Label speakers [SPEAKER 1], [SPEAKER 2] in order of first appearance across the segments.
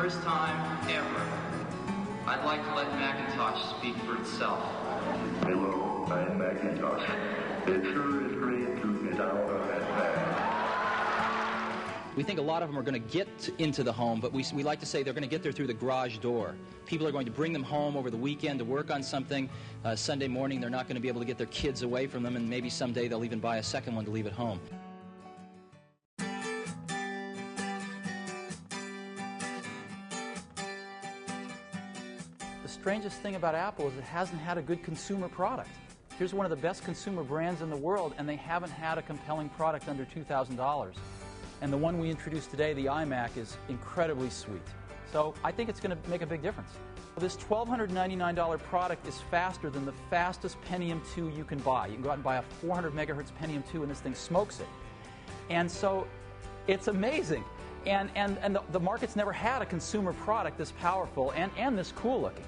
[SPEAKER 1] first time ever, I'd like to let Macintosh speak for itself.
[SPEAKER 2] Hello, I'm Macintosh. It sure is great to get out of that bag.
[SPEAKER 3] We think a lot of them are going to get into the home, but we like to say they're going to get there through the garage door. People are going to bring them home over the weekend to work on something. Sunday morning, they're not going to be able to get their kids away from them, and maybe someday they'll even buy a second one to leave at home.
[SPEAKER 4] The strangest thing about Apple is it hasn't had a good consumer product. Here's one of the best consumer brands in the world, and they haven't had a compelling product under $2,000. And the one we introduced today, the iMac, is incredibly sweet. So I think it's going to make a big difference. This $1,299 product is faster than the fastest Pentium 2 you can buy. You can go out and buy a 400 megahertz Pentium 2 and this thing smokes it. And so it's amazing. And the market's never had a consumer product this powerful and this cool looking.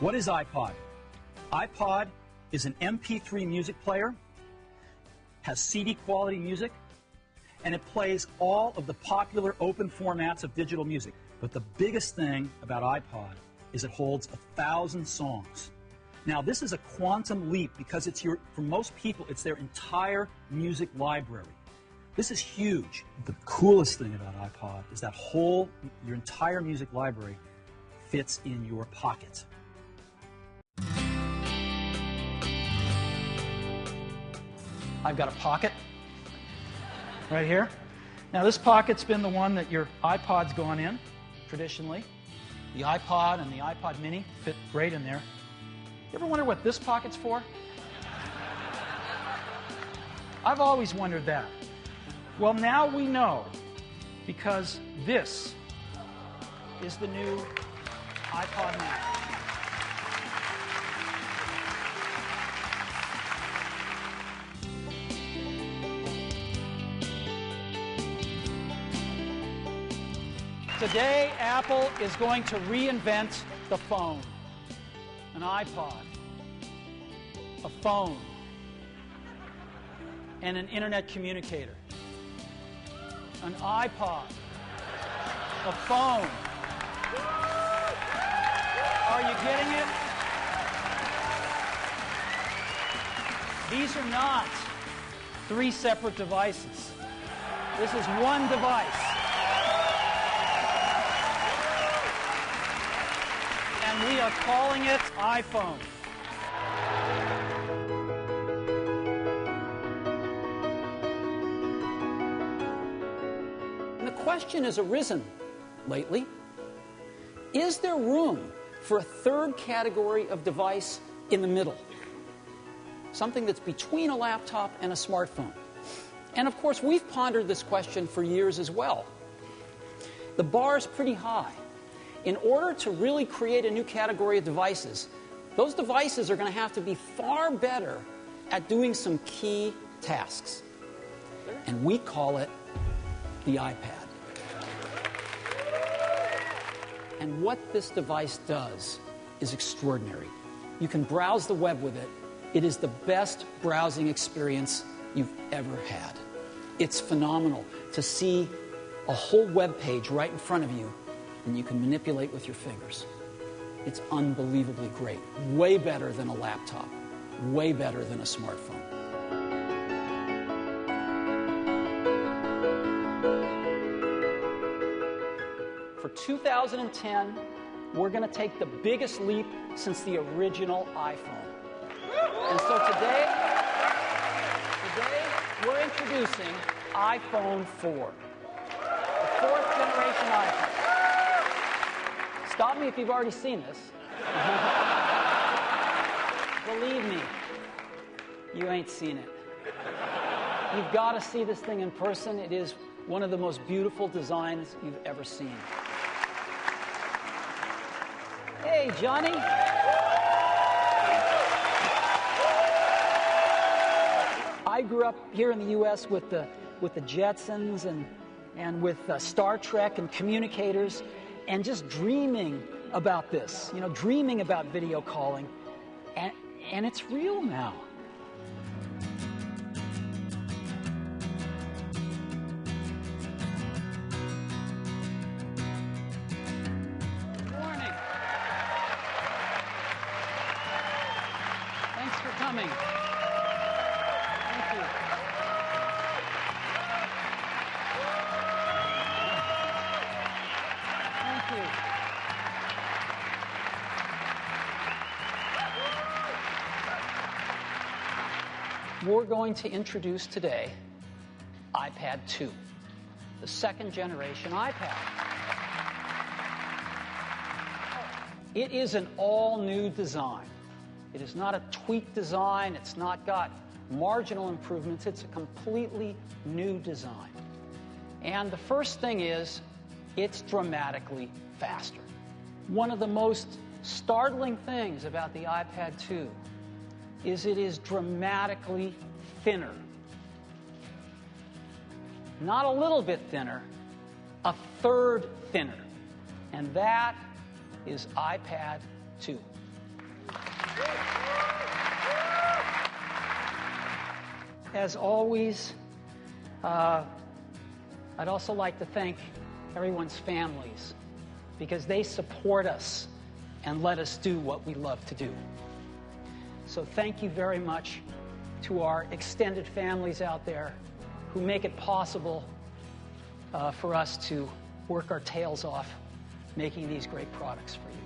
[SPEAKER 5] What is iPod? iPod is an MP3 music player, has CD quality music, and it plays all of the popular open formats of digital music. But the biggest thing about iPod is it holds 1,000 songs. Now this is a quantum leap because for most people it's their entire music library. This is huge. The coolest thing about iPod is that your entire music library fits in your pocket.
[SPEAKER 4] I've got a pocket right here. Now this pocket's been the one that your iPod's gone in, traditionally. The iPod and the iPod mini fit great in there. You ever wonder what this pocket's for? I've always wondered that. Well, now we know, because this is the new iPod mini. Today, Apple is going to reinvent the phone. An iPod, a phone, and an internet communicator. An iPod, a phone. Are you getting it? These are not three separate devices. This is one device. And we are calling it iPhone. And the question has arisen lately, is there room for a third category of device in the middle? Something that's between a laptop and a smartphone. And of course, we've pondered this question for years as well. The bar is pretty high. In order to really create a new category of devices, those devices are going to have to be far better at doing some key tasks. And we call it the iPad. And what this device does is extraordinary. You can browse the web with it. It is the best browsing experience you've ever had. It's phenomenal to see a whole web page right in front of you, and you can manipulate with your fingers. It's unbelievably great. Way better than a laptop. Way better than a smartphone. For 2010, we're going to take the biggest leap since the original iPhone. And so today we're introducing iPhone 4. The fourth generation iPhone. Stop me if you've already seen this. Believe me, you ain't seen it. You've got to see this thing in person. It is one of the most beautiful designs you've ever seen. Hey, Johnny. I grew up here in the U.S. with the Jetsons and with Star Trek and communicators, and just dreaming about this, dreaming about video calling, and it's real now. coming. Thank you. Thank you. We're going to introduce today iPad 2, the second generation iPad. It is an all-new design. It is not a tweaked design. It's not got marginal improvements. It's a completely new design. And the first thing is, it's dramatically faster. One of the most startling things about the iPad 2 is it is dramatically thinner. Not a little bit thinner, a third thinner. And that is iPad 2. As always, I'd also like to thank everyone's families because they support us and let us do what we love to do. So thank you very much to our extended families out there who make it possible for us to work our tails off making these great products for you.